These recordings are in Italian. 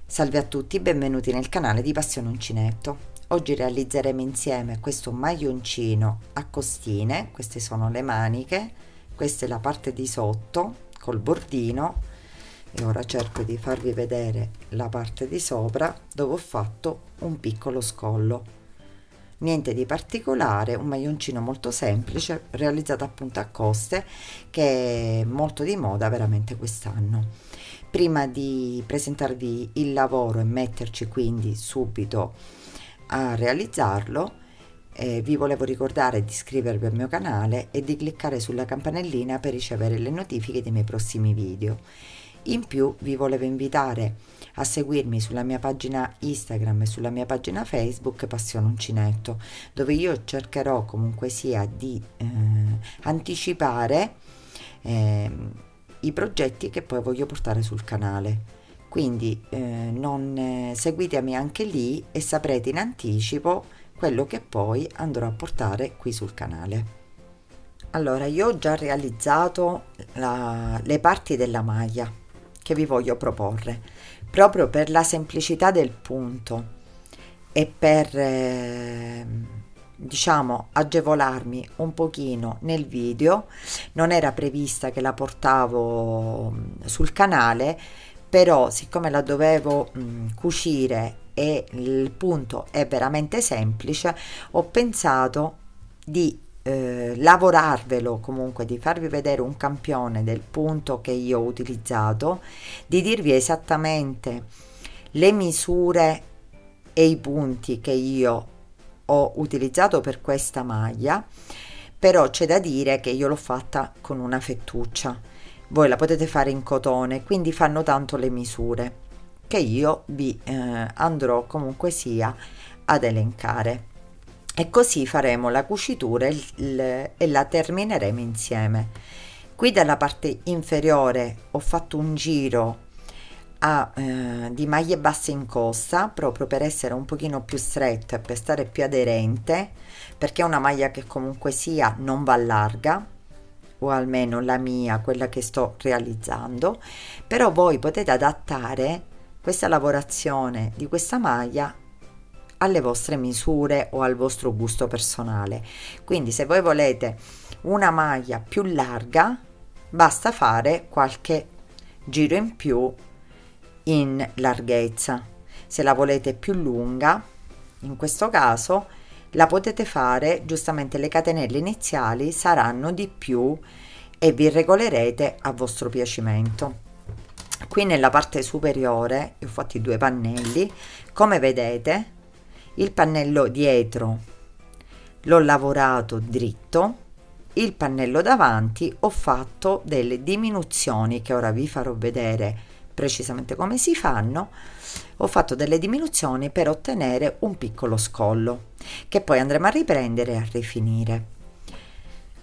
Salve a tutti, benvenuti nel canale di Passione Uncinetto. Oggi realizzeremo insieme questo maglioncino a costine. Queste sono le maniche, questa è la parte di sotto col bordino e ora cerco di farvi vedere la parte di sopra dove ho fatto un piccolo scollo. Niente di particolare, un maglioncino molto semplice realizzato appunto a coste, che è molto di moda veramente quest'anno. Prima di presentarvi il lavoro e metterci quindi subito a realizzarlo, vi volevo ricordare di iscrivervi al mio canale e di cliccare sulla campanellina per ricevere le notifiche dei miei prossimi video. In più vi volevo invitare a seguirmi sulla mia pagina Instagram e sulla mia pagina Facebook Passione Uncinetto, dove io cercherò comunque sia di anticipare i progetti che poi voglio portare sul canale. Quindi seguitemi anche lì e saprete in anticipo quello che poi andrò a portare qui sul canale. Allora, io ho già realizzato le parti della maglia che vi voglio proporre, proprio per la semplicità del punto e per diciamo agevolarmi un pochino nel video. Non era prevista che la portavo sul canale, però siccome la dovevo cucire e il punto è veramente semplice, ho pensato di lavorarvelo, comunque di farvi vedere un campione del punto che io ho utilizzato, di dirvi esattamente le misure e i punti che io ho utilizzato per questa maglia. Però c'è da dire che io l'ho fatta con una fettuccia, voi la potete fare in cotone, quindi fanno tanto le misure che io vi andrò comunque sia ad elencare, e così faremo la cucitura e la termineremo insieme. Qui dalla parte inferiore ho fatto un giro di maglie basse in costa, proprio per essere un pochino più stretta e per stare più aderente, perché è una maglia che comunque sia non va larga, o almeno la mia, quella che sto realizzando. Però voi potete adattare questa lavorazione di questa maglia alle vostre misure o al vostro gusto personale. Quindi se voi volete una maglia più larga, basta fare qualche giro in più in larghezza. Se la volete più lunga, in questo caso la potete fare, giustamente le catenelle iniziali saranno di più e vi regolerete a vostro piacimento. Qui nella parte superiore ho fatto i due pannelli, come vedete il pannello dietro l'ho lavorato dritto, il pannello davanti ho fatto delle diminuzioni che ora vi farò vedere precisamente come si fanno. Ho fatto delle diminuzioni per ottenere un piccolo scollo che poi andremo a riprendere e a rifinire.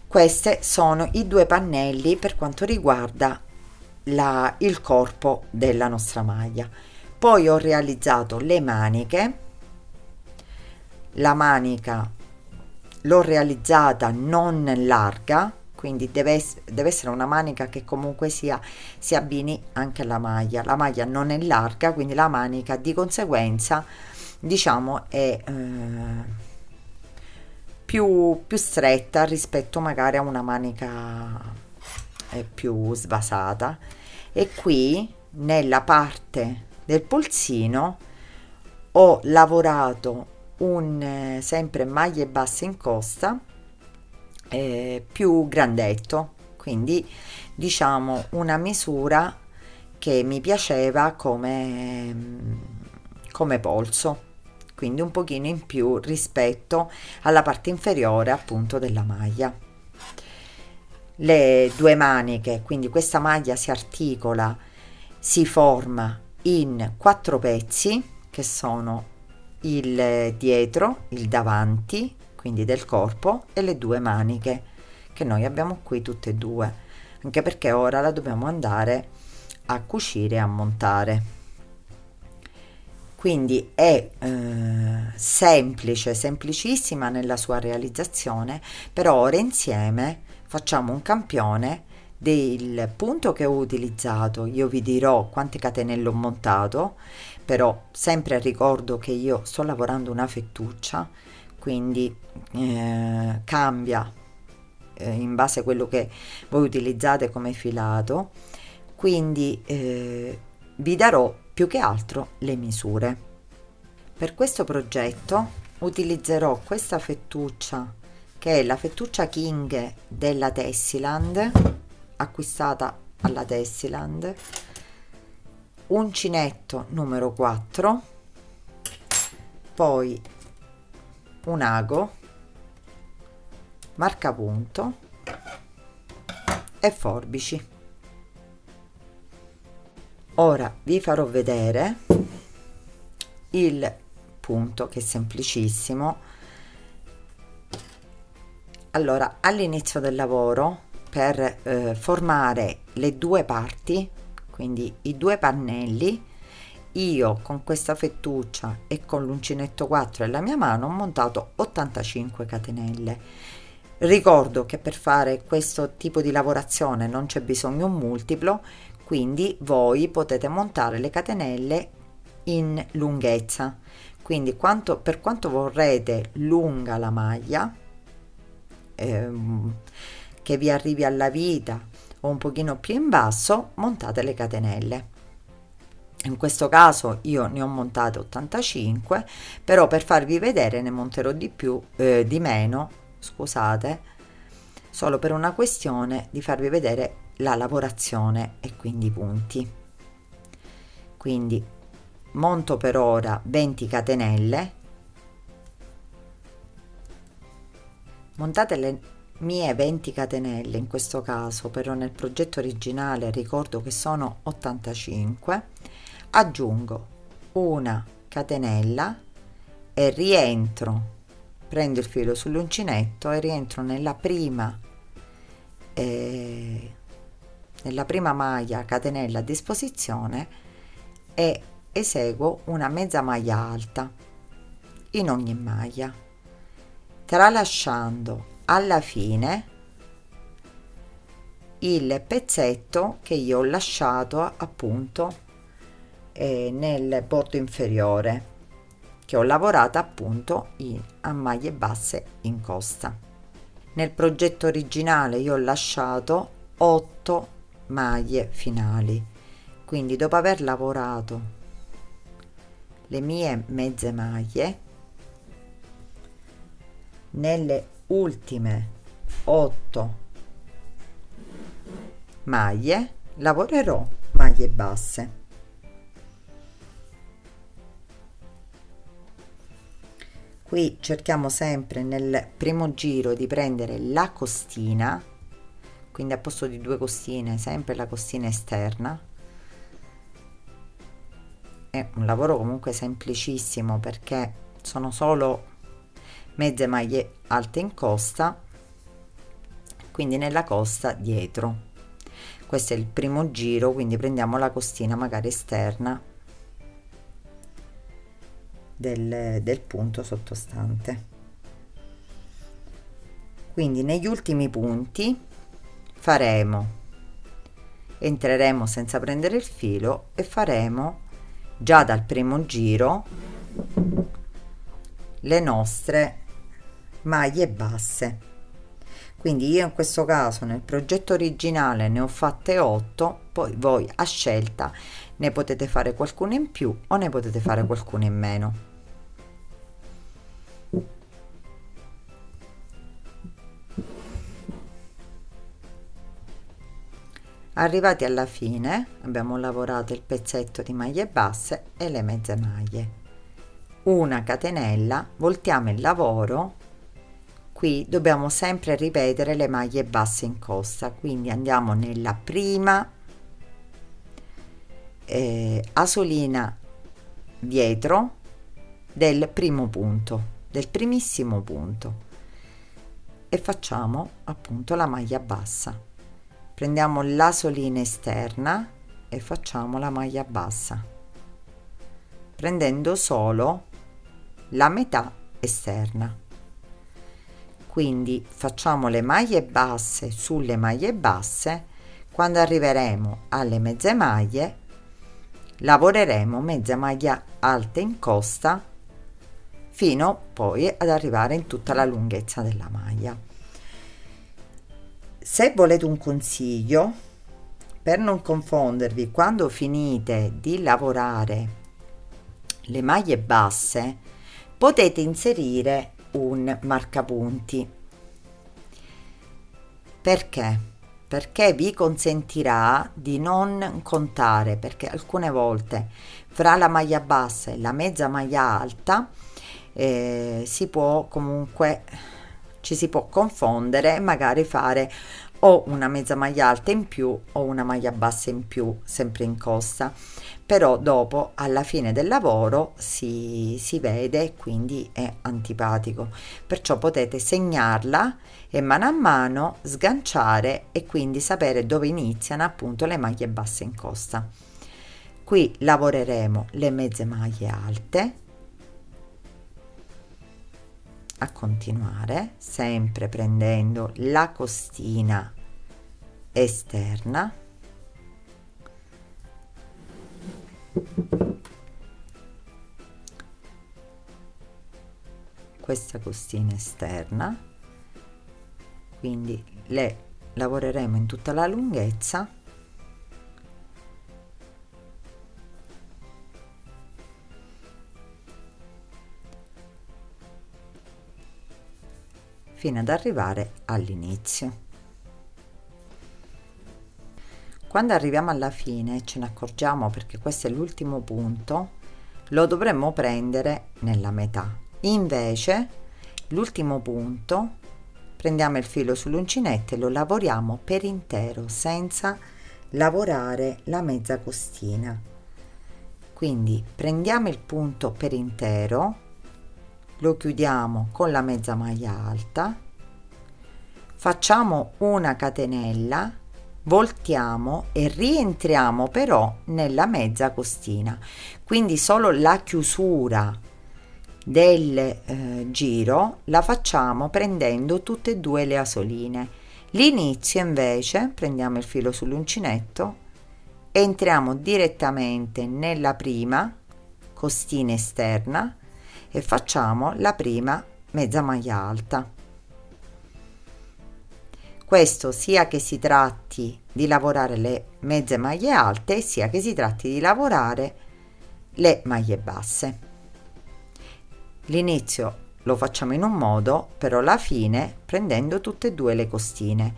Questi sono i due pannelli per quanto riguarda il corpo della nostra maglia. Poi ho realizzato le maniche. La manica l'ho realizzata non larga, quindi deve essere una manica che comunque sia si abbini anche alla maglia. La maglia non è larga, quindi la manica di conseguenza diciamo è più stretta rispetto magari a una manica più svasata. E qui nella parte del polsino ho lavorato sempre maglie basse in costa più grandetto, quindi diciamo una misura che mi piaceva come polso, quindi un pochino in più rispetto alla parte inferiore appunto della maglia. Le due maniche, quindi questa maglia si articola, si forma in 4 pezzi che sono il dietro, il davanti, quindi del corpo, e le due maniche che noi abbiamo qui tutte e due, anche perché ora la dobbiamo andare a cucire e a montare. Quindi è semplice, semplicissima nella sua realizzazione, però ora insieme facciamo un campione del punto che ho utilizzato. Io vi dirò quante catenelle ho montato, però sempre ricordo che io sto lavorando una fettuccia, quindi cambia in base a quello che voi utilizzate come filato, quindi vi darò più che altro le misure. Per questo progetto utilizzerò questa fettuccia, che è la fettuccia King della Tessiland, acquistata alla Tessiland, uncinetto numero 4, poi un ago, marcapunto e forbici. Ora vi farò vedere il punto, che è semplicissimo. Allora, all'inizio del lavoro, per formare le due parti, quindi i due pannelli, io con questa fettuccia e con l'uncinetto 4 e la mia mano ho montato 85 catenelle. Ricordo che per fare questo tipo di lavorazione non c'è bisogno un multiplo, quindi voi potete montare le catenelle in lunghezza, quindi per quanto vorrete lunga la maglia, che vi arrivi alla vita o un pochino più in basso, montate le catenelle. In questo caso io ne ho montate 85, però per farvi vedere ne monterò di più, di meno, scusate, solo per una questione di farvi vedere la lavorazione e quindi i punti. Quindi monto per ora 20 catenelle. Montate le mie 20 catenelle, in questo caso però nel progetto originale ricordo che sono 85, aggiungo una catenella e rientro, prendo il filo sull'uncinetto e rientro nella prima maglia catenella a disposizione e eseguo una mezza maglia alta in ogni maglia, tralasciando alla fine il pezzetto che io ho lasciato appunto nel bordo inferiore, che ho lavorato appunto a maglie basse in costa. Nel progetto originale io ho lasciato 8 maglie finali, quindi dopo aver lavorato le mie mezze maglie, nelle ultime 8 maglie lavorerò maglie basse. Qui cerchiamo sempre nel primo giro di prendere la costina, quindi a posto di 2 costine sempre la costina esterna. È un lavoro comunque semplicissimo perché sono solo mezze maglie alte in costa, quindi nella costa dietro. Questo è il primo giro, quindi prendiamo la costina magari esterna del punto sottostante. Quindi negli ultimi punti entreremo senza prendere il filo e faremo già dal primo giro le nostre maglie basse. Quindi io in questo caso nel progetto originale ne ho fatte 8, poi voi a scelta ne potete fare qualcuno in più o ne potete fare qualcuno in meno. Arrivati alla fine abbiamo lavorato il pezzetto di maglie basse e le mezze maglie, una catenella, voltiamo il lavoro. Qui dobbiamo sempre ripetere le maglie basse in costa, quindi andiamo nella prima asolina dietro del primo punto, del primissimo punto, e facciamo appunto la maglia bassa. Prendiamo l'asolina esterna e facciamo la maglia bassa, prendendo solo la metà esterna. Quindi facciamo le maglie basse sulle maglie basse Quando arriveremo alle mezze maglie, lavoreremo mezza maglia alta in costa fino poi ad arrivare in tutta la lunghezza della maglia. Se volete un consiglio per non confondervi quando finite di lavorare le maglie basse, potete inserire un marcapunti. Perché? Perché vi consentirà di non contare, perché alcune volte fra la maglia bassa e la mezza maglia alta ci si può confondere e magari fare o una mezza maglia alta in più o una maglia bassa in più, sempre in costa, però dopo alla fine del lavoro si vede, quindi è antipatico, perciò potete segnarla e mano a mano sganciare e quindi sapere dove iniziano appunto le maglie basse in costa. Qui lavoreremo le mezze maglie alte a continuare, sempre prendendo la costina esterna, questa costina esterna, quindi le lavoreremo in tutta la lunghezza fino ad arrivare all'inizio. Quando arriviamo alla fine ce ne accorgiamo, perché questo è l'ultimo punto, lo dovremmo prendere nella metà. Invece l'ultimo punto prendiamo il filo sull'uncinetto e lo lavoriamo per intero senza lavorare la mezza costina. Quindi prendiamo il punto per intero, lo chiudiamo con la mezza maglia alta, facciamo una catenella, voltiamo e rientriamo però nella mezza costina, quindi solo la chiusura del giro la facciamo prendendo tutte e due le asoline. L'inizio invece prendiamo il filo sull'uncinetto, entriamo direttamente nella prima costina esterna e facciamo la prima mezza maglia alta. Questo sia che si tratti di lavorare le mezze maglie alte sia che si tratti di lavorare le maglie basse. L'inizio lo facciamo in un modo, però la fine prendendo tutte e due le costine,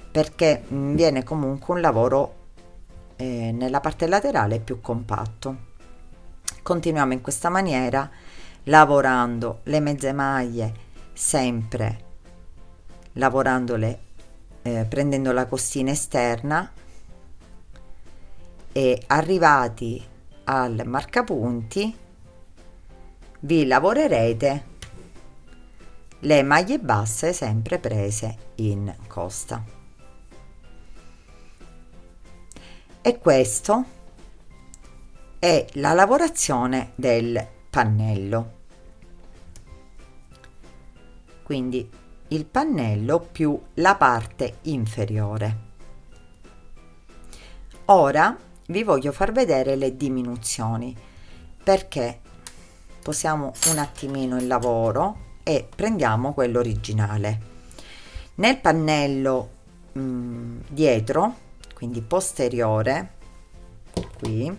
perché viene comunque un lavoro nella parte laterale più compatto. Continuiamo in questa maniera, lavorando le mezze maglie, sempre lavorandole prendendo la costina esterna, e arrivati al marcapunti vi lavorerete le maglie basse sempre prese in costa. E questo è la lavorazione del pannello, quindi il pannello più la parte inferiore. Ora vi voglio far vedere le diminuzioni, perché posiamo un attimino il lavoro e prendiamo quello originale. Nel pannello dietro, quindi posteriore, qui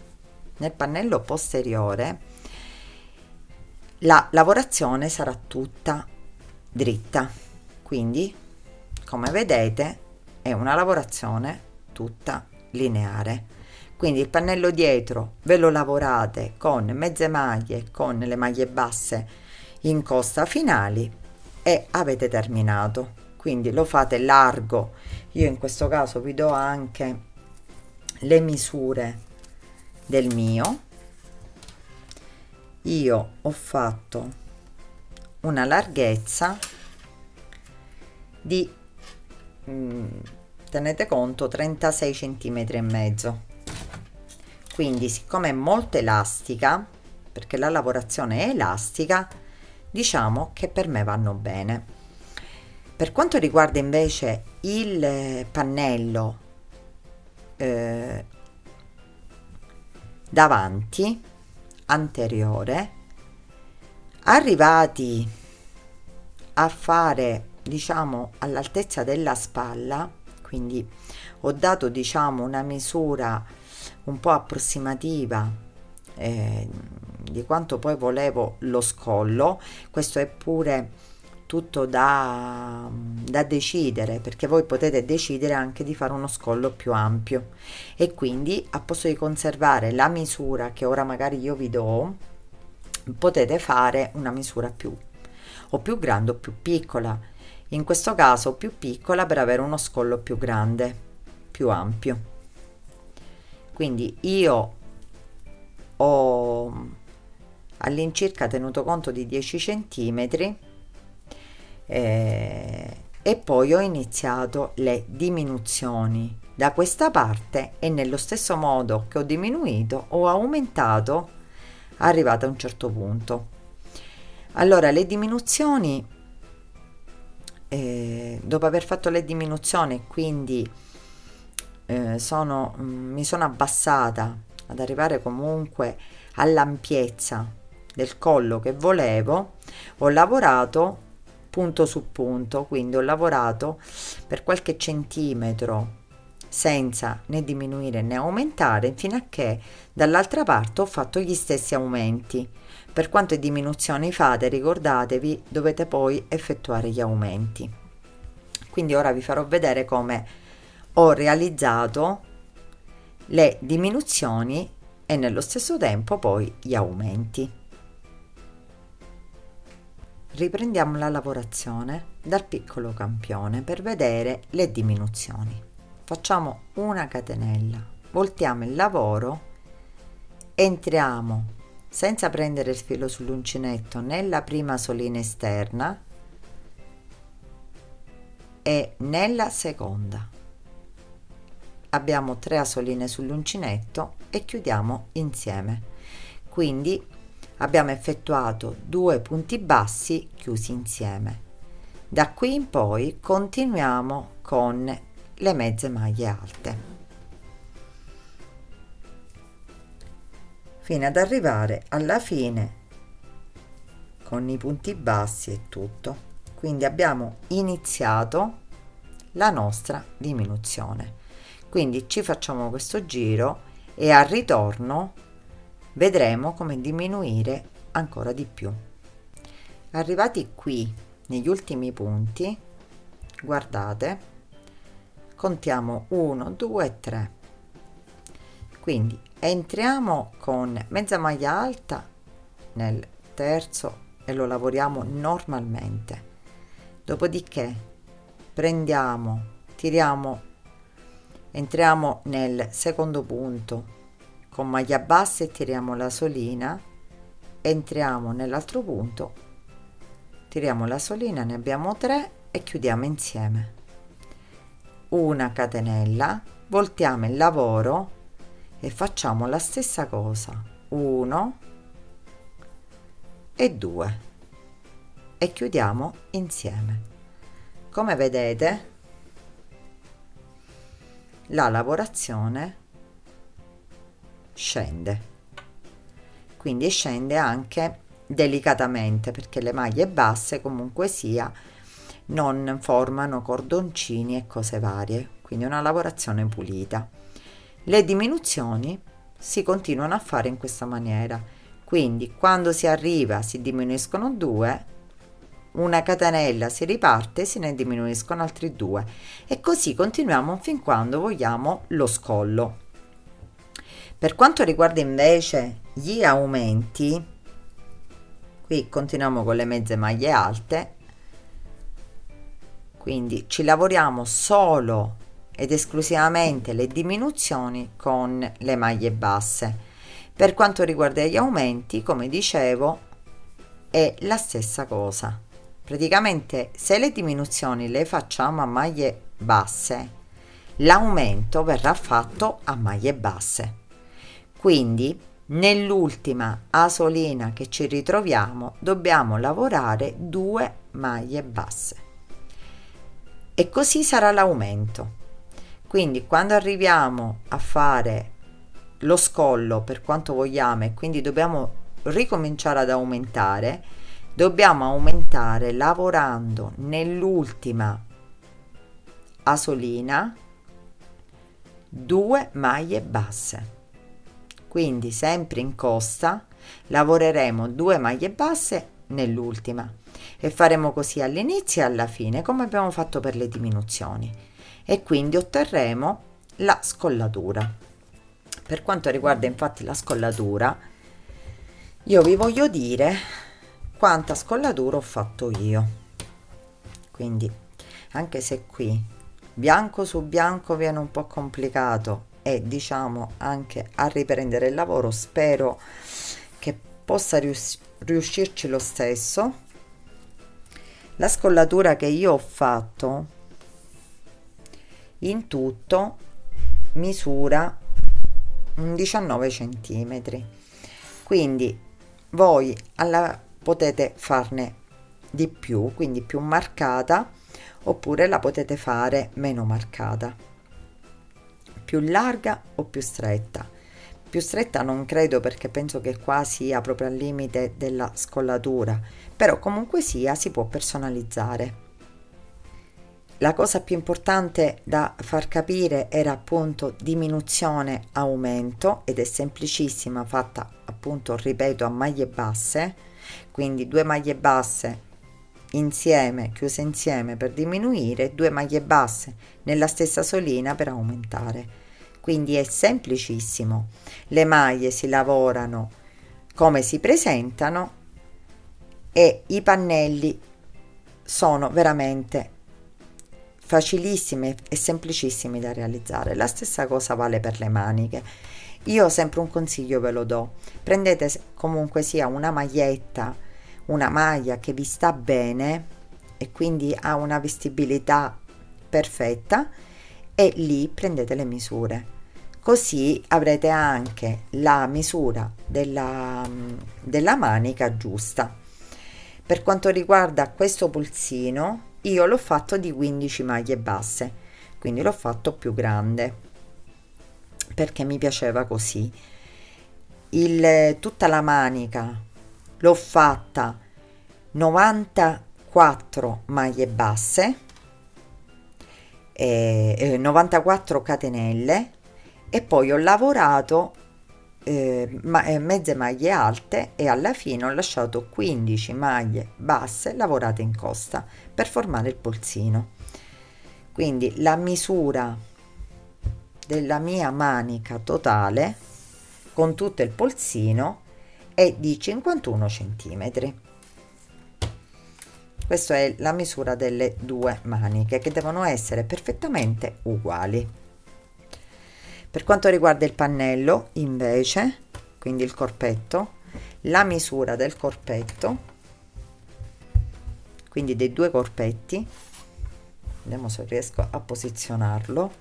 nel pannello posteriore la lavorazione sarà tutta dritta, quindi come vedete è una lavorazione tutta lineare. Quindi il pannello dietro ve lo lavorate con mezze maglie, con le maglie basse in costa finali e avete terminato. Quindi lo fate largo. Io in questo caso vi do anche le misure del mio. Io ho fatto una larghezza di tenete conto 36 centimetri e mezzo. Quindi siccome è molto elastica, perché la lavorazione è elastica, diciamo che per me vanno bene. Per quanto riguarda invece il pannello eh, davanti, anteriore. Arrivati a fare, diciamo, all'altezza della spalla, quindi ho dato, diciamo, una misura un po' approssimativa di quanto poi volevo lo scollo. Questo è pure tutto da decidere, perché voi potete decidere anche di fare uno scollo più ampio, e quindi a posto di conservare la misura che ora magari io vi do, potete fare una misura più grande o più piccola. In questo caso più piccola per avere uno scollo più grande, più ampio. Quindi io ho all'incirca tenuto conto di 10 centimetri, e poi ho iniziato le diminuzioni da questa parte, e nello stesso modo che ho diminuito ho aumentato arrivata a un certo punto. Allora le diminuzioni, dopo aver fatto le diminuzioni, quindi mi sono abbassata ad arrivare comunque all'ampiezza del collo che volevo. Ho lavorato punto su punto, quindi ho lavorato per qualche centimetro senza né diminuire né aumentare, fino a che dall'altra parte ho fatto gli stessi aumenti. Per quante diminuzioni fate, ricordatevi, dovete poi effettuare gli aumenti. Quindi ora vi farò vedere come ho realizzato le diminuzioni e nello stesso tempo poi gli aumenti. Riprendiamo la lavorazione dal piccolo campione per vedere le diminuzioni. Facciamo una catenella, voltiamo il lavoro, entriamo senza prendere il filo sull'uncinetto nella prima solina esterna e nella seconda. Abbiamo 3 asoline sull'uncinetto e chiudiamo insieme. Quindi abbiamo effettuato 2 punti bassi chiusi insieme. Da qui in poi continuiamo con le mezze maglie alte fino ad arrivare alla fine con i punti bassi e tutto. Quindi abbiamo iniziato la nostra diminuzione. Quindi ci facciamo questo giro e al ritorno vedremo come diminuire ancora di più. Arrivati qui negli ultimi punti, guardate, contiamo 1 2 3. Quindi entriamo con mezza maglia alta nel terzo e lo lavoriamo normalmente. Dopodiché prendiamo, tiriamo, entriamo nel secondo punto con maglia bassa e tiriamo la solina, entriamo nell'altro punto, tiriamo la solina, ne abbiamo 3 e chiudiamo insieme. Una catenella, voltiamo il lavoro e facciamo la stessa cosa, 1 e 2, e chiudiamo insieme. Come vedete, la lavorazione scende, quindi scende anche delicatamente, perché le maglie basse comunque sia non formano cordoncini e cose varie, quindi una lavorazione pulita. Le diminuzioni si continuano a fare in questa maniera, quindi quando si arriva si diminuiscono 2, una catenella si riparte, se ne diminuiscono altri 2 e così continuiamo fin quando vogliamo lo scollo. Per quanto riguarda invece gli aumenti, qui continuiamo con le mezze maglie alte, quindi ci lavoriamo solo ed esclusivamente le diminuzioni con le maglie basse. Per quanto riguarda gli aumenti, come dicevo, è la stessa cosa. Praticamente se le diminuzioni le facciamo a maglie basse, l'aumento verrà fatto a maglie basse. Quindi nell'ultima asolina che ci ritroviamo dobbiamo lavorare 2 maglie basse e così sarà l'aumento. Quindi quando arriviamo a fare lo scollo per quanto vogliamo e quindi dobbiamo ricominciare ad aumentare, dobbiamo aumentare lavorando nell'ultima asolina 2 maglie basse. Quindi sempre in costa lavoreremo 2 maglie basse nell'ultima e faremo così all'inizio e alla fine come abbiamo fatto per le diminuzioni, e quindi otterremo la scollatura. Per quanto riguarda infatti la scollatura, io vi voglio dire quanta scollatura ho fatto io. Quindi anche se qui bianco su bianco viene un po' complicato e diciamo anche a riprendere il lavoro, spero che possa riuscirci lo stesso. La scollatura che io ho fatto in tutto misura 19 centimetri, quindi voi potete farne di più, quindi più marcata, oppure la potete fare meno marcata, più larga o più stretta. Più stretta non credo, perché penso che qua sia proprio al limite della scollatura, però comunque sia si può personalizzare. La cosa più importante da far capire era appunto diminuzione aumento, ed è semplicissima, fatta appunto, ripeto, a maglie basse, quindi 2 maglie basse insieme, chiuse insieme per diminuire, 2 maglie basse nella stessa solina per aumentare. Quindi è semplicissimo. Le maglie si lavorano come si presentano e i pannelli sono veramente facilissimi e semplicissimi da realizzare. La stessa cosa vale per le maniche. Io sempre un consiglio ve lo do: prendete comunque sia una maglietta, una maglia che vi sta bene e quindi ha una vestibilità perfetta, e lì prendete le misure, così avrete anche la misura della manica giusta. Per quanto riguarda questo polsino, io l'ho fatto di 15 maglie basse, quindi l'ho fatto più grande perché mi piaceva così. Tutta la manica l'ho fatta 94 maglie basse, 94 catenelle, e poi ho lavorato mezze maglie alte, e alla fine ho lasciato 15 maglie basse lavorate in costa per formare il polsino. Quindi la misura della mia manica totale con tutto il polsino è di 51 centimetri. Questa è la misura delle 2 maniche, che devono essere perfettamente uguali. Per quanto riguarda il pannello invece, quindi il corpetto, la misura del corpetto, quindi dei 2 corpetti, vediamo se riesco a posizionarlo,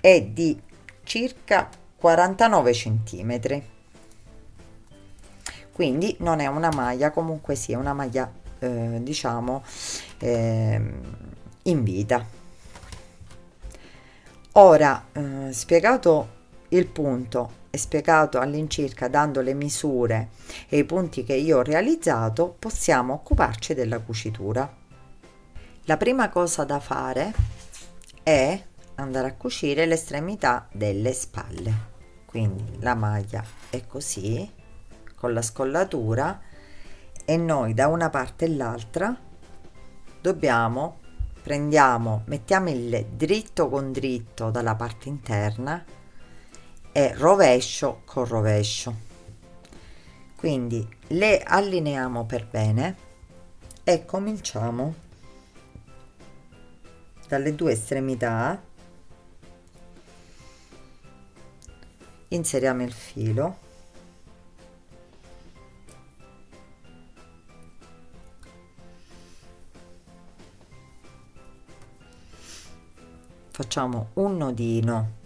è di circa 49 centimetri. Quindi non è una maglia, comunque sia una maglia diciamo in vita. Ora spiegato il punto e spiegato all'incirca, dando le misure e i punti che io ho realizzato, possiamo occuparci della cucitura. La prima cosa da fare è andare a cucire l'estremità delle spalle. Quindi la maglia è così, con la scollatura, e noi da una parte e l'altra mettiamo il dritto con dritto dalla parte interna e rovescio con rovescio, quindi le allineiamo per bene e cominciamo dalle 2 estremità, inseriamo il filo, facciamo un nodino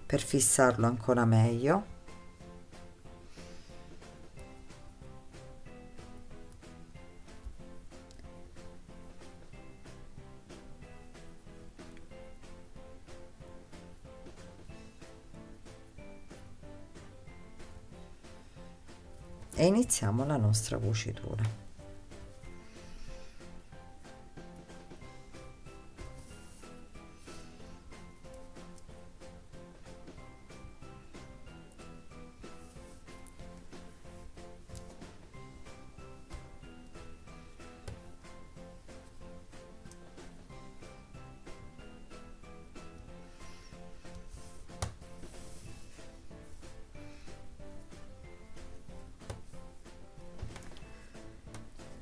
per fissarlo ancora meglio, e iniziamo la nostra cucitura.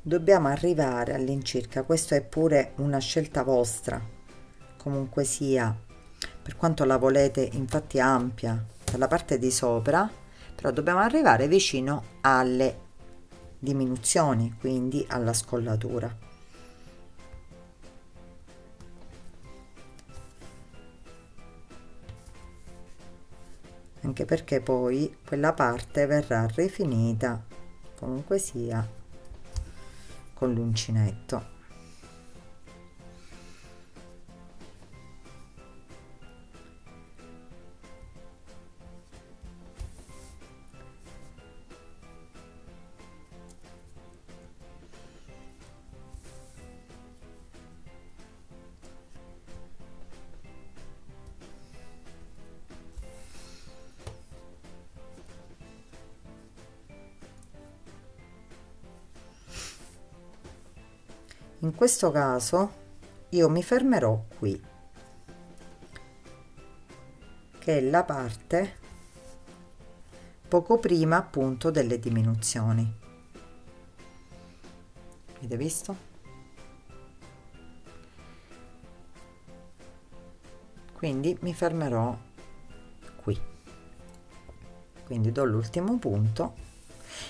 Dobbiamo arrivare all'incirca, questo è pure una scelta vostra, comunque sia, per quanto la volete infatti ampia dalla parte di sopra, però dobbiamo arrivare vicino alle diminuzioni, quindi alla scollatura. Anche perché poi quella parte verrà rifinita comunque sia con l'uncinetto. In questo caso io mi fermerò qui, che è la parte poco prima appunto delle diminuzioni. Avete visto? Quindi mi fermerò qui. Quindi do l'ultimo punto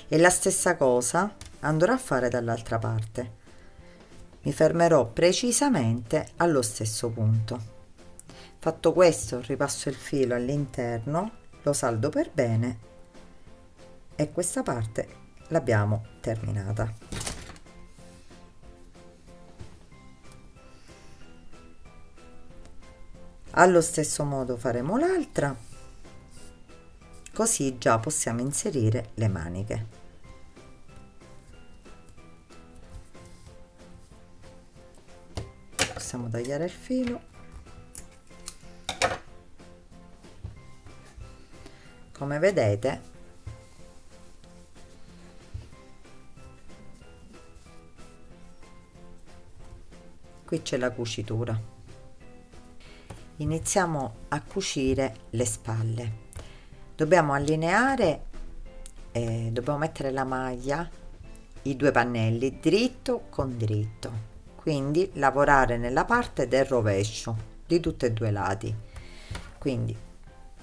e la stessa cosa andrò a fare dall'altra parte. Mi fermerò precisamente allo stesso punto. Fatto questo, ripasso il filo all'interno, lo saldo per bene e questa parte l'abbiamo terminata. Allo stesso modo faremo l'altra, così già possiamo inserire le maniche. Possiamo tagliare il filo. Come vedete, qui c'è la cucitura. Iniziamo a cucire le spalle. Dobbiamo allineare, dobbiamo mettere la maglia, i due pannelli dritto con dritto. Quindi lavorare nella parte del rovescio di tutti e due i lati. Quindi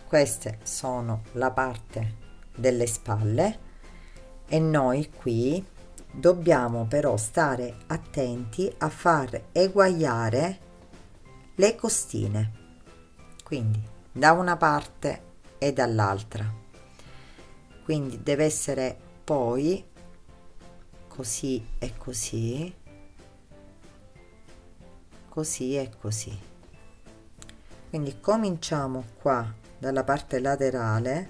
queste sono la parte delle spalle e noi qui dobbiamo però stare attenti a far eguagliare le costine, quindi da una parte e dall'altra. Quindi deve essere poi così e così, così e così. Quindi cominciamo qua dalla parte laterale,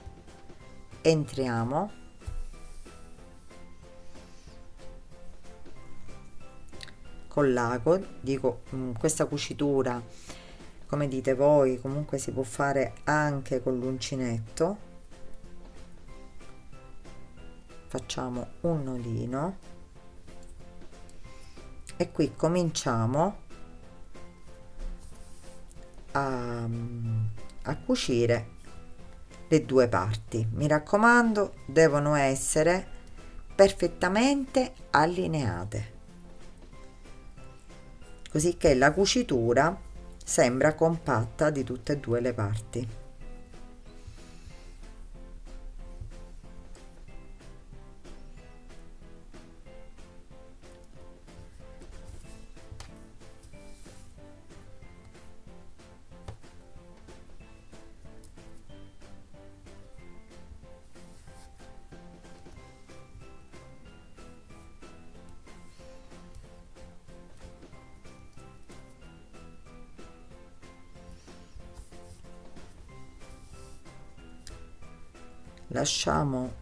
entriamo, con l'ago, dico questa cucitura come dite voi, comunque si può fare anche con l'uncinetto. Facciamo un nodino e qui cominciamo a cucire le due parti. Mi raccomando, devono essere perfettamente allineate, così che la cucitura sembra compatta di tutte e due le parti. Lasciamo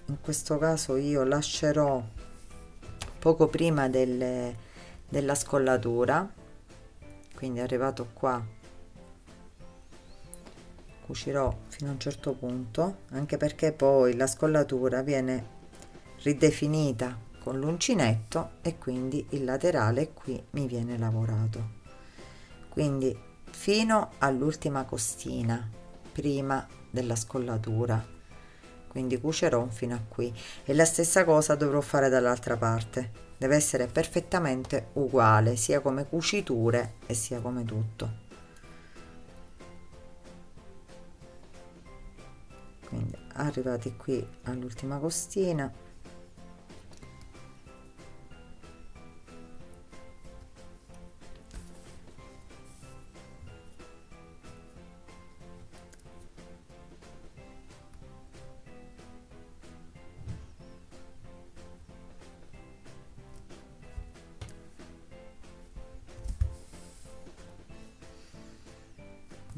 in questo caso io lascerò poco prima della scollatura, quindi arrivato qua cucirò fino a un certo punto, anche perché poi la scollatura viene ridefinita con l'uncinetto e quindi il laterale qui mi viene lavorato, quindi fino all'ultima costina prima della scollatura, quindi cucerò fino a qui e la stessa cosa dovrò fare dall'altra parte, deve essere perfettamente uguale sia come cuciture e sia come tutto. Quindi arrivati qui all'ultima costina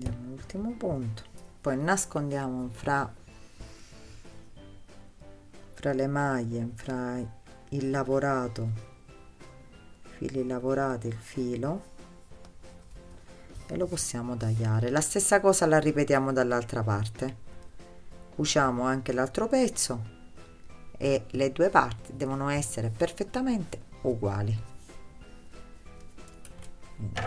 andiamo all'ultimo punto, poi nascondiamo fra le maglie, fra il lavorato, fili lavorati, il filo, e lo possiamo tagliare. La stessa cosa la ripetiamo dall'altra parte, cuciamo anche l'altro pezzo e le due parti devono essere perfettamente uguali. Quindi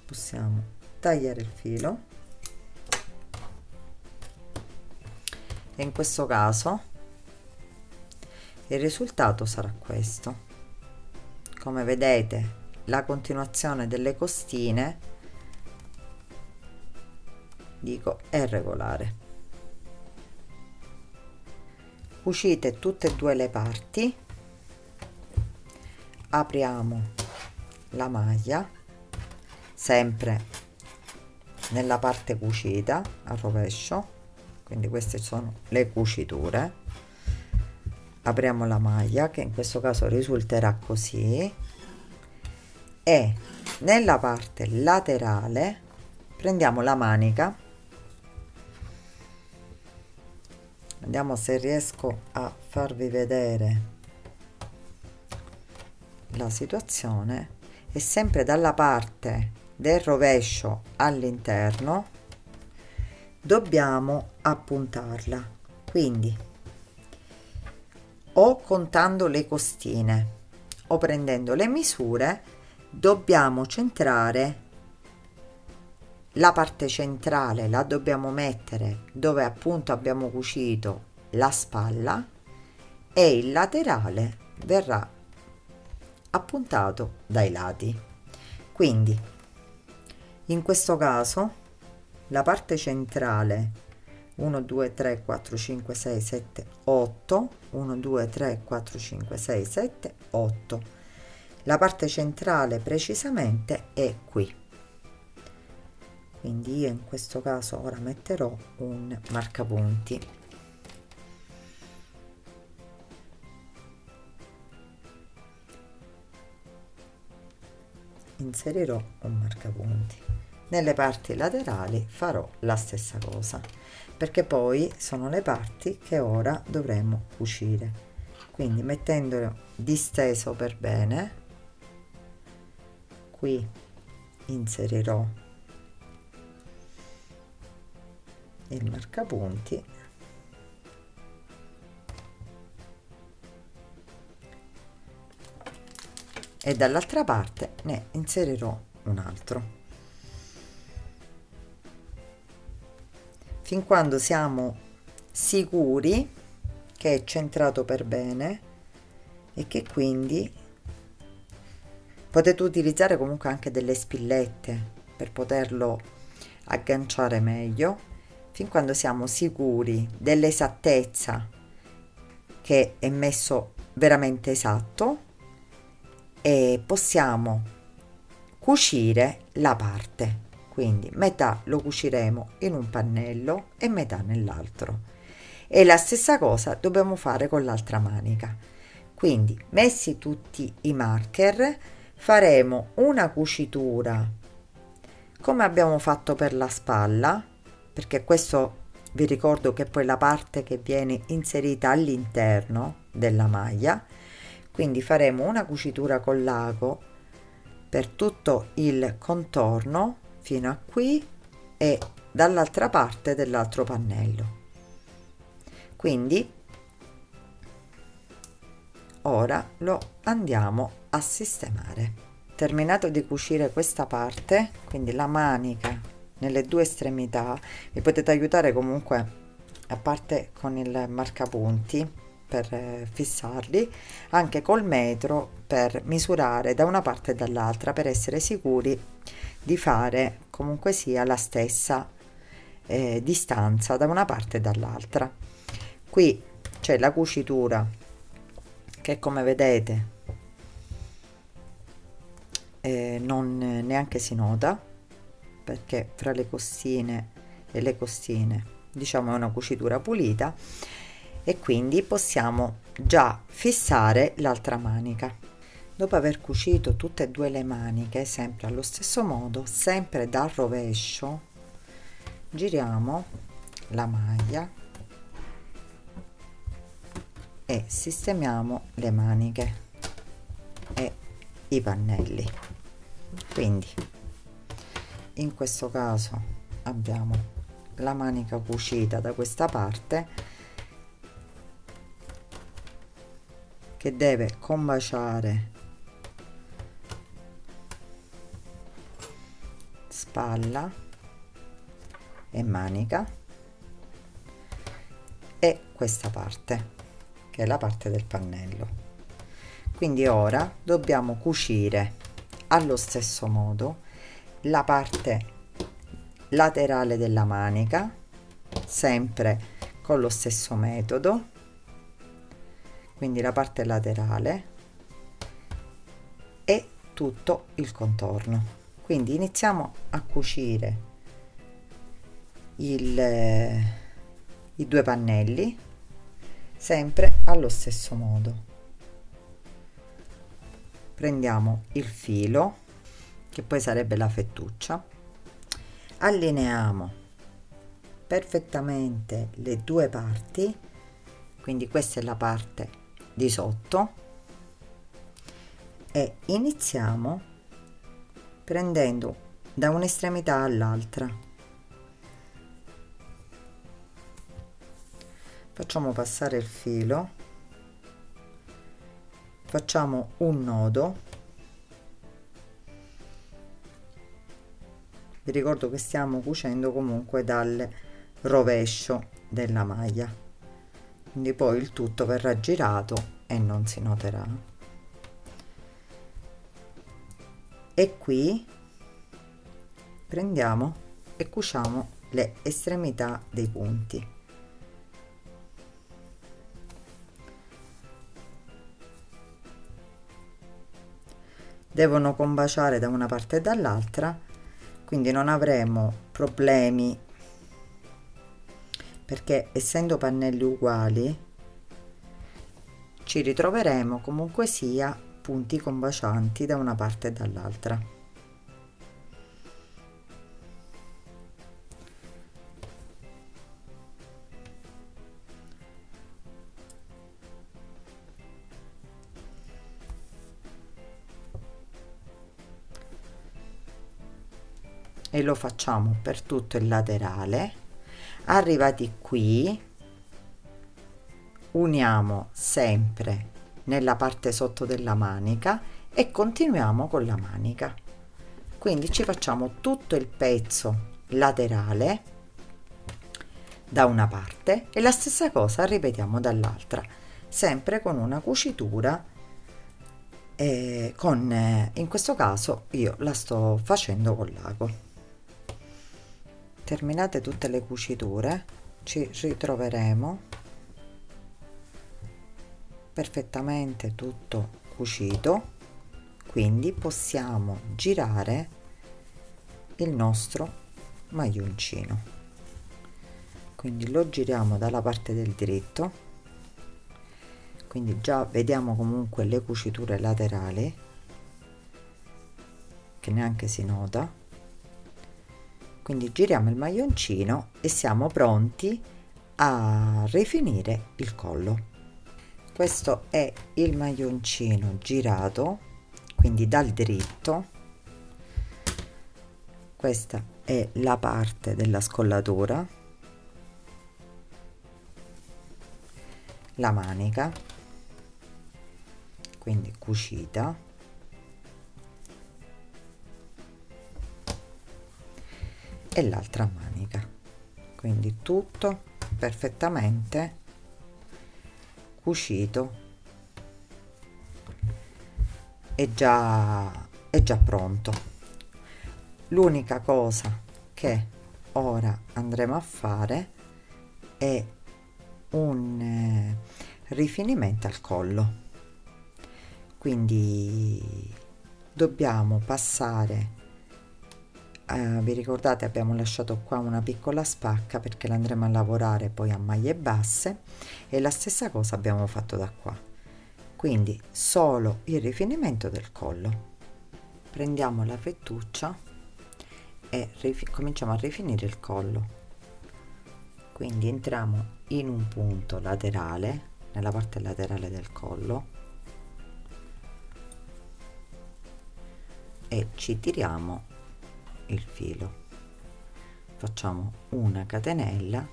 possiamo tagliare il filo e in questo caso il risultato sarà questo. Come vedete, la continuazione delle costine, dico, è regolare. Cucite tutte e due le parti, apriamo la maglia sempre nella parte cucita a rovescio, quindi queste sono le cuciture, apriamo la maglia che in questo caso risulterà così e nella parte laterale prendiamo la manica, vediamo se riesco a farvi vedere la situazione, e sempre dalla parte del rovescio all'interno dobbiamo appuntarla, quindi o contando le costine o prendendo le misure dobbiamo centrare la parte centrale, la dobbiamo mettere dove appunto abbiamo cucito la spalla e il laterale verrà appuntato dai lati. Quindi in questo caso la parte centrale 1 2 3 4 5 6 7 8, 1 2 3 4 5 6 7 8, la parte centrale precisamente è qui, quindi io in questo caso ora metterò un marcapunti, inserirò un marcapunti. Nelle parti laterali farò la stessa cosa, perché poi sono le parti che ora dovremo cucire, quindi mettendolo disteso per bene, qui inserirò il marcapunti e dall'altra parte ne inserirò un altro, fin quando siamo sicuri che è centrato per bene e che quindi potete utilizzare comunque anche delle spillette per poterlo agganciare meglio, fin quando siamo sicuri dell'esattezza che è messo veramente esatto, e possiamo cucire la parte, quindi metà lo cuciremo in un pannello e metà nell'altro, e la stessa cosa dobbiamo fare con l'altra manica. Quindi messi tutti i marker faremo una cucitura come abbiamo fatto per la spalla, perché questo vi ricordo che poi la parte che viene inserita all'interno della maglia, quindi faremo una cucitura con l'ago per tutto il contorno fino a qui e dall'altra parte dell'altro pannello. Quindi ora lo andiamo a sistemare. Terminato di cucire questa parte, quindi la manica nelle due estremità, vi potete aiutare comunque a parte con il marcapunti per fissarli, anche col metro per misurare da una parte e dall'altra per essere sicuri di fare comunque sia la stessa distanza da una parte e dall'altra. Qui c'è la cucitura che, come vedete, non neanche si nota, perché fra le costine e le costine, diciamo, è una cucitura pulita, e quindi possiamo già fissare l'altra manica. Dopo aver cucito tutte e due le maniche sempre allo stesso modo, sempre dal rovescio, giriamo la maglia e sistemiamo le maniche e i pannelli. Quindi in questo caso abbiamo la manica cucita da questa parte che deve combaciare spalla e manica, e questa parte che è la parte del pannello. Quindi ora dobbiamo cucire allo stesso modo la parte laterale della manica, sempre con lo stesso metodo, quindi la parte laterale e tutto il contorno. Quindi iniziamo a cucire i due pannelli sempre allo stesso modo. Prendiamo il filo, che poi sarebbe la fettuccia, allineiamo perfettamente le due parti, quindi questa è la parte di sotto, e iniziamo prendendo da un'estremità all'altra. Facciamo passare il filo, facciamo un nodo. Vi ricordo che stiamo cucendo comunque dal rovescio della maglia, quindi poi il tutto verrà girato e non si noterà. E qui prendiamo e cuciamo le estremità dei punti. Devono combaciare da una parte e dall'altra, quindi non avremo problemi, perché essendo pannelli uguali ci ritroveremo comunque sia punti combacianti da una parte e dall'altra. E lo facciamo per tutto il laterale. Arrivati qui, uniamo sempre nella parte sotto della manica e continuiamo con la manica. Quindi ci facciamo tutto il pezzo laterale da una parte e la stessa cosa ripetiamo dall'altra, sempre con una cucitura in questo caso io la sto facendo con l'ago. Terminate tutte le cuciture, ci ritroveremo perfettamente tutto cucito, quindi possiamo girare il nostro maglioncino. Quindi lo giriamo dalla parte del dritto, quindi già vediamo comunque le cuciture laterali che neanche si nota, Quindi giriamo il maglioncino e siamo pronti a rifinire il collo. Questo è il maglioncino girato, quindi dal dritto. Questa è la parte della scollatura, la manica, quindi cucita, e l'altra manica, quindi tutto perfettamente cucito e già pronto. L'unica cosa che ora andremo a fare è un rifinimento al collo, quindi dobbiamo passare, vi ricordate, abbiamo lasciato qua una piccola spacca perché l'andremo a lavorare poi a maglie basse, e la stessa cosa abbiamo fatto da qua, quindi solo il rifinimento del collo. Prendiamo la fettuccia e cominciamo a rifinire il collo, quindi entriamo in un punto laterale, nella parte laterale del collo, e ci tiriamo il filo, facciamo una catenella,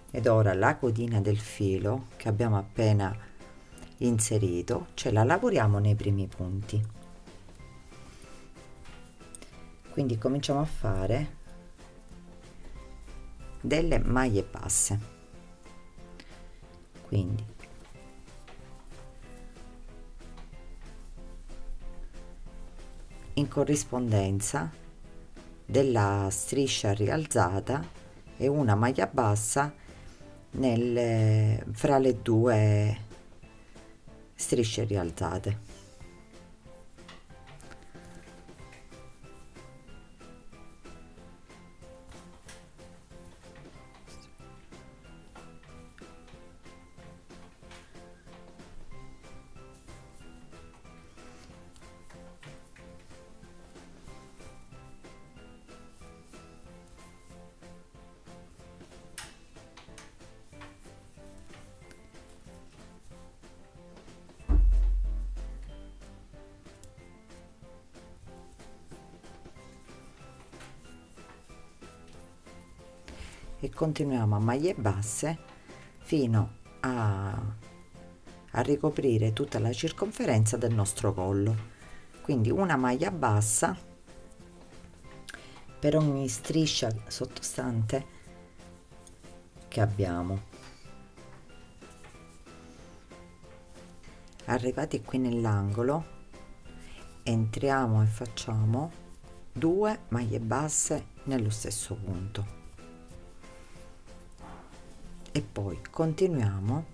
ed ora la codina del filo che abbiamo appena inserito ce la lavoriamo nei primi punti. Quindi cominciamo a fare delle maglie basse, quindi in corrispondenza della striscia rialzata e una maglia bassa fra le due strisce rialzate. E continuiamo a maglie basse fino a ricoprire tutta la circonferenza del nostro collo, quindi una maglia bassa per ogni striscia sottostante che abbiamo. Arrivati qui nell'angolo entriamo e facciamo 2 maglie basse nello stesso punto, e poi continuiamo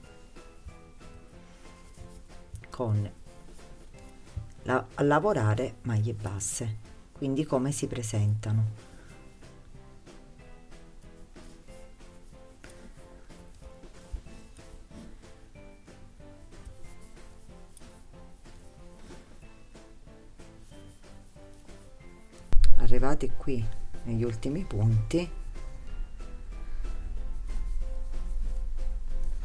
a lavorare maglie basse, quindi come si presentano. Arrivati qui negli ultimi punti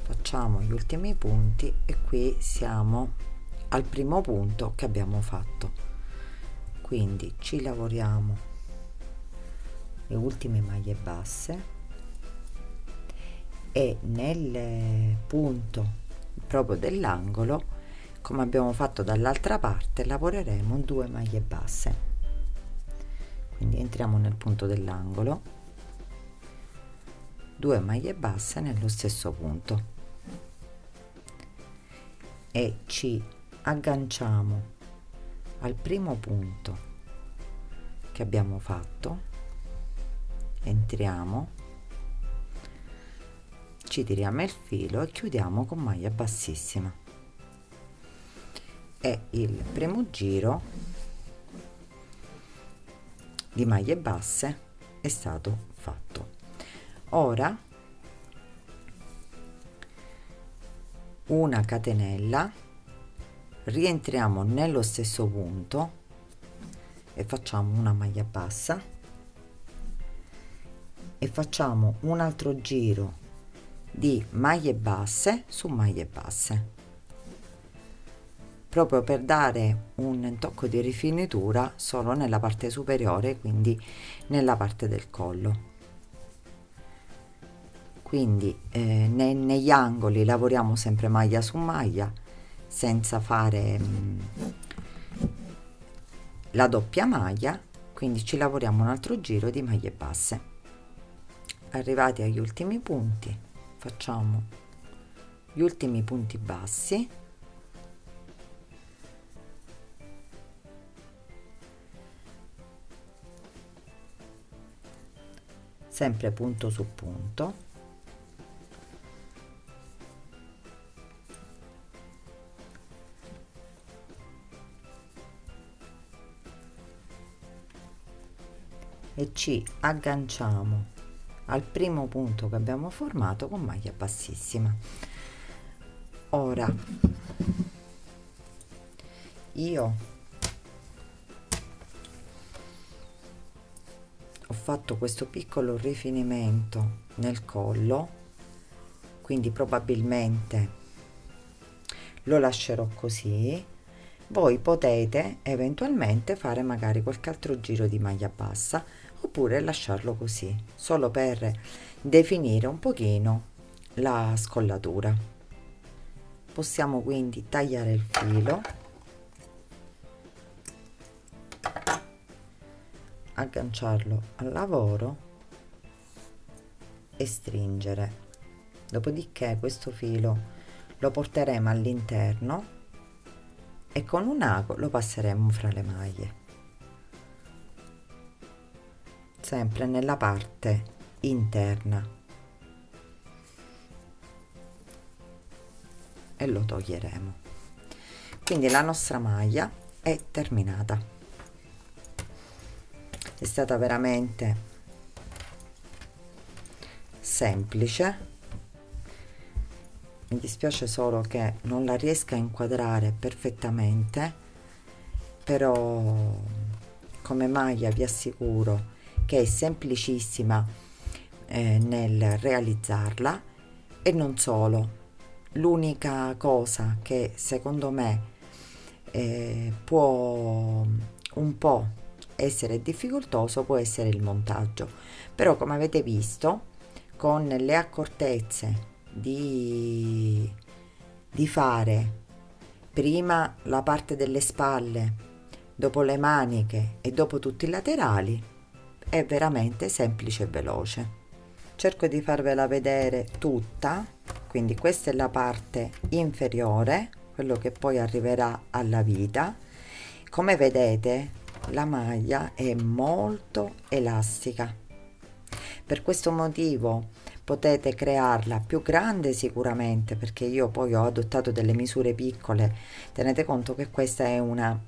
facciamo gli ultimi punti, e qui siamo al primo punto che abbiamo fatto, quindi ci lavoriamo le ultime maglie basse, e nel punto proprio dell'angolo, come abbiamo fatto dall'altra parte, lavoreremo 2 maglie basse. Quindi entriamo nel punto dell'angolo, 2 maglie basse nello stesso punto, e ci agganciamo al primo punto che abbiamo fatto, entriamo, ci tiriamo il filo e chiudiamo con maglia bassissima, e il primo giro di maglie basse è stato fatto. Ora una catenella, rientriamo nello stesso punto e facciamo una maglia bassa e facciamo un altro giro di maglie basse su maglie basse, proprio per dare un tocco di rifinitura solo nella parte superiore, quindi nella parte del collo. Quindi negli angoli lavoriamo sempre maglia su maglia senza fare la doppia maglia, quindi ci lavoriamo un altro giro di maglie basse. Arrivati agli ultimi punti facciamo gli ultimi punti bassi, sempre punto su punto, e ci agganciamo al primo punto che abbiamo formato con maglia bassissima. Ora io ho fatto questo piccolo rifinimento nel collo, quindi probabilmente lo lascerò così. Voi potete eventualmente fare magari qualche altro giro di maglia bassa oppure lasciarlo così, solo per definire un pochino la scollatura. Possiamo quindi tagliare il filo, agganciarlo al lavoro e stringere. Dopodiché questo filo lo porteremo all'interno e con un ago lo passeremo fra le maglie, sempre nella parte interna, e lo toglieremo. Quindi la nostra maglia è terminata. È stata veramente semplice. Mi dispiace solo che non la riesca a inquadrare perfettamente, però come maglia vi assicuro che è semplicissima nel realizzarla. E non solo, l'unica cosa che secondo me può un po' essere difficoltoso può essere il montaggio, però come avete visto con le accortezze di fare prima la parte delle spalle, dopo le maniche e dopo tutti i laterali, è veramente semplice e veloce. Cerco di farvela vedere tutta, quindi questa è la parte inferiore, quello che poi arriverà alla vita. Come vedete la maglia è molto elastica, per questo motivo potete crearla più grande sicuramente, perché io poi ho adottato delle misure piccole. Tenete conto che questa è una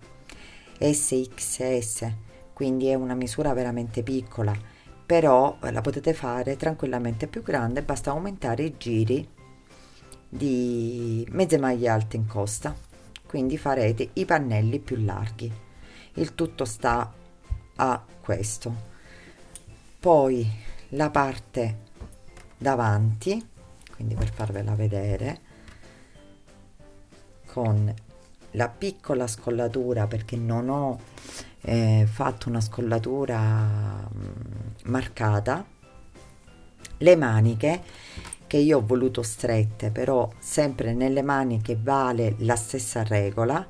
SXS, quindi è una misura veramente piccola, però la potete fare tranquillamente più grande, basta aumentare i giri di mezze maglie alte in costa, quindi farete i pannelli più larghi. Il tutto sta a questo. Poi la parte davanti, quindi per farvela vedere, con la piccola scollatura, perché non ho fatto una scollatura marcata, le maniche che io ho voluto strette, però sempre nelle maniche vale la stessa regola.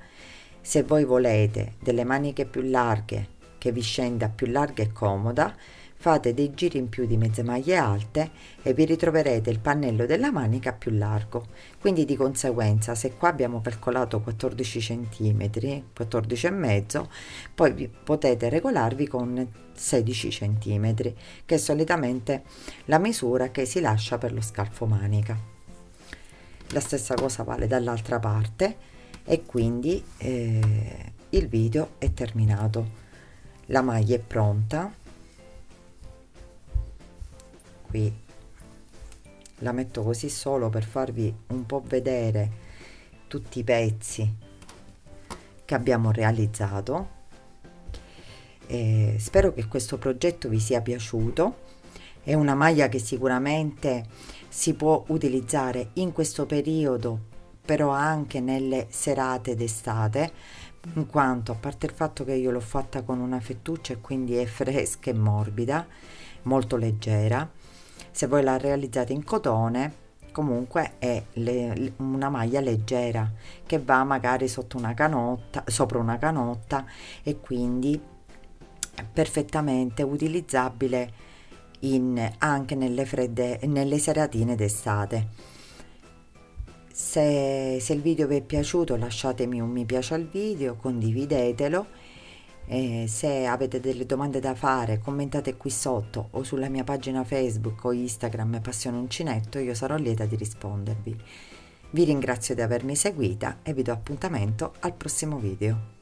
Se voi volete delle maniche più larghe, che vi scenda più larga e comoda, fate dei giri in più di mezze maglie alte e vi ritroverete il pannello della manica più largo. Quindi di conseguenza, se qua abbiamo calcolato 14 cm, 14 e mezzo, poi potete regolarvi con 16 cm, che è solitamente la misura che si lascia per lo scalfo manica. La stessa cosa vale dall'altra parte, e quindi il video è terminato. La maglia è pronta. Qui la metto così solo per farvi un po' vedere tutti i pezzi che abbiamo realizzato. Spero che questo progetto vi sia piaciuto. È una maglia che sicuramente si può utilizzare in questo periodo, però anche nelle serate d'estate, in quanto a parte il fatto che io l'ho fatta con una fettuccia e quindi è fresca e morbida, molto leggera. Se voi la realizzate in cotone, comunque è una maglia leggera che va magari sotto una canotta, sopra una canotta, e quindi è perfettamente utilizzabile anche nelle seratine d'estate. Se il video vi è piaciuto, lasciatemi un mi piace al video, condividetelo. Se avete delle domande da fare, commentate qui sotto o sulla mia pagina Facebook o Instagram Passione Uncinetto, io sarò lieta di rispondervi. Vi ringrazio di avermi seguita e vi do appuntamento al prossimo video.